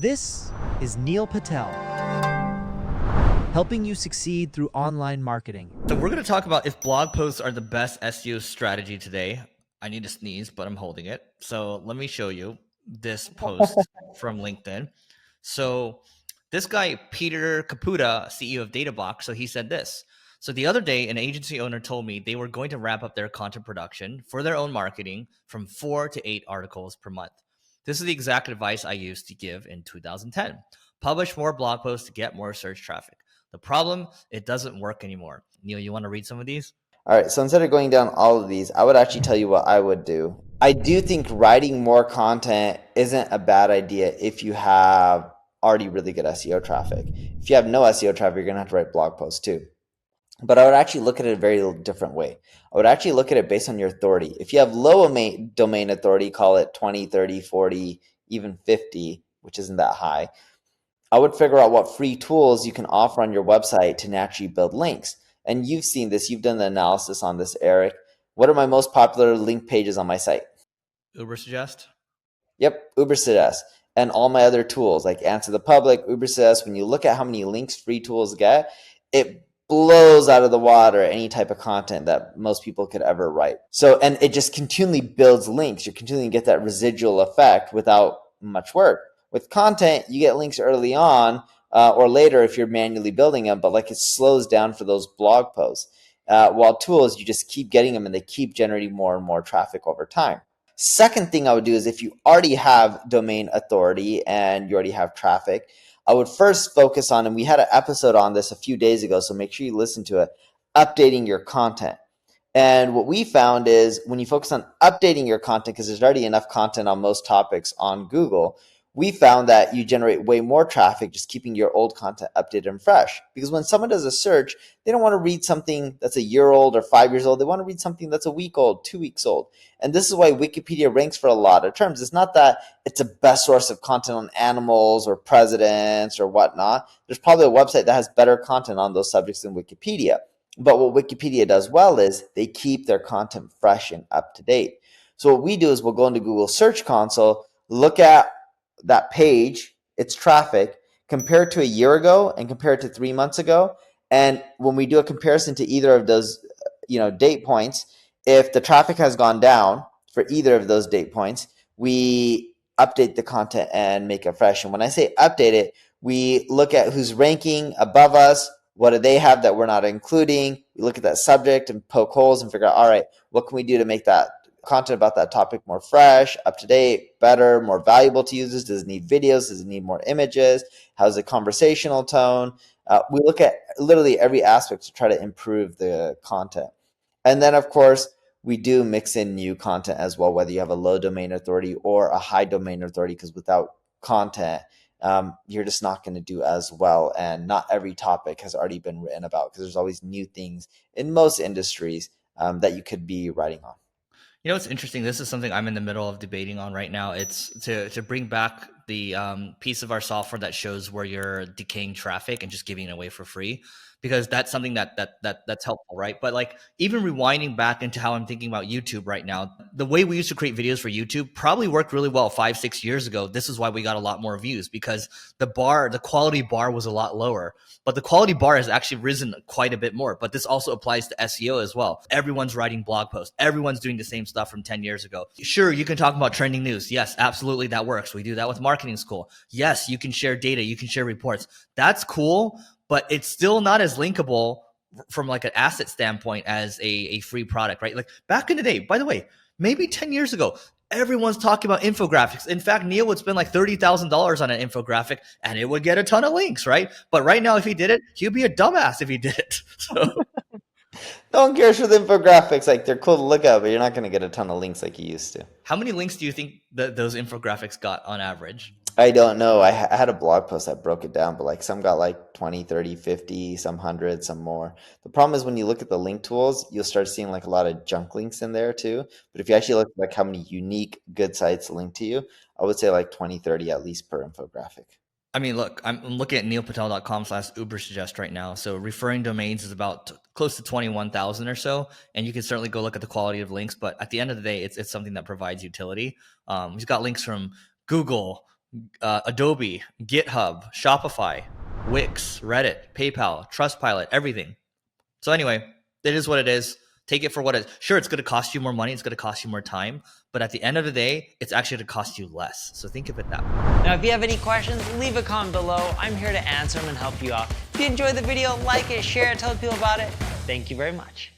This is Neil Patel, helping you succeed through online marketing. So we're going to talk about if blog posts are the best SEO strategy today. I need to sneeze, but I'm holding it. So let me show you this post from LinkedIn. So this guy, Peter Caputa, CEO of DataBox, so he said this. So the other day, an agency owner told me they were going to ramp up their content production for their own marketing from 4 to 8 articles per month. This is the exact advice I used to give in 2010. Publish more blog posts to get more search traffic. The problem, it doesn't work anymore. Neil, you want to read some of these? All right, so instead of going down all of these, I would actually tell you what I would do. I do think writing more content isn't a bad idea if you have already really good SEO traffic. If you have no SEO traffic, you're going to have to write blog posts too. But I would actually look at it a very different way. I would actually look at it based on your authority. If you have low domain authority, call it 20, 30, 40, even 50, which isn't that high, I would figure out what free tools you can offer on your website to naturally build links. And you've seen this, you've done the analysis on this, Eric. What are my most popular link pages on my site? Ubersuggest? Yep, Ubersuggest. And all my other tools like Answer the Public, Ubersuggest. When you look at how many links free tools get, it blows out of the water any type of content that most people could ever write. So, and it just continually builds links. You continually get that residual effect without much work. With content, you get links early on or later if you're manually building them, but like it slows down for those blog posts. While tools, you just keep getting them and they keep generating more and more traffic over time. Second thing I would do is if you already have domain authority and you already have traffic, I would first focus on, and we had an episode on this a few days ago, so make sure you listen to it, updating your content. And what we found is when you focus on updating your content, because there's already enough content on most topics on Google, we found that you generate way more traffic just keeping your old content updated and fresh. Because when someone does a search, they don't want to read something that's a year old or 5 years old. They want to read something that's a week old, 2 weeks old. And this is why Wikipedia ranks for a lot of terms. It's not that it's a best source of content on animals or presidents or whatnot. There's probably a website that has better content on those subjects than Wikipedia. But what Wikipedia does well is they keep their content fresh and up to date. So what we do is we'll go into Google Search Console, look at that page, its traffic, compare it to a year ago and compare it to 3 months ago. And when we do a comparison to either of those, date points, if the traffic has gone down for either of those date points, we update the content and make it fresh. And when I say update it, we look at who's ranking above us. What do they have that we're not including? We look at that subject and poke holes and figure out, all right, what can we do to make that content about that topic more fresh, up to date, better, more valuable to users? Does it need videos? Does it need more images? How's the conversational tone? We look at literally every aspect to try to improve the content. And then, of course, we do mix in new content as well, whether you have a low domain authority or a high domain authority, because without content, you're just not going to do as well. And not every topic has already been written about, because there's always new things in most industries that you could be writing on. You know, it's interesting. This is something I'm in the middle of debating on right now. It's to bring back the piece of our software that shows where you're decaying traffic and just giving it away for free, because that's something that's helpful, right? But like even rewinding back into how I'm thinking about YouTube right now, the way we used to create videos for YouTube probably worked really well 5-6 years ago. This is why we got a lot more views, because the quality bar was a lot lower. But the quality bar has actually risen quite a bit more. But this also applies to SEO as well. Everyone's writing blog posts. Everyone's doing the same stuff from 10 years ago. Sure, you can talk about trending news. Yes, absolutely, that works. We do that with marketing school. Yes, you can share data. You can share reports. That's cool, but it's still not as linkable from like an asset standpoint as a free product, right? Like back in the day, by the way, maybe 10 years ago, everyone's talking about infographics. In fact, Neil would spend like $30,000 on an infographic and it would get a ton of links, right? But right now, if he did it, he'd be a dumbass if he did it. So No one cares for the infographics. Like, they're cool to look at, but you're not going to get a ton of links like you used to. how many links do you think that those infographics got on average? I don't know. I had a blog post that broke it down, but like some got like 20, 30, 50, some 100, some more. The problem is when you look at the link tools, you'll start seeing like a lot of junk links in there too. But if you actually look at like how many unique good sites link to you, I would say like 20, 30 at least per infographic. I mean, look, I'm looking at neilpatel.com/ubersuggest right now. So referring domains is about close to 21,000 or so. And you can certainly go look at the quality of links. But at the end of the day, it's something that provides utility. He's got links from Google, Adobe, GitHub, Shopify, Wix, Reddit, PayPal, Trustpilot, everything. So anyway, it is what it is. Take it for what it is. Sure, it's going to cost you more money. It's going to cost you more time. But at the end of the day, it's actually going to cost you less. So think of it that way. Now, if you have any questions, leave a comment below. I'm here to answer them and help you out. If you enjoyed the video, like it, share it, tell people about it. Thank you very much.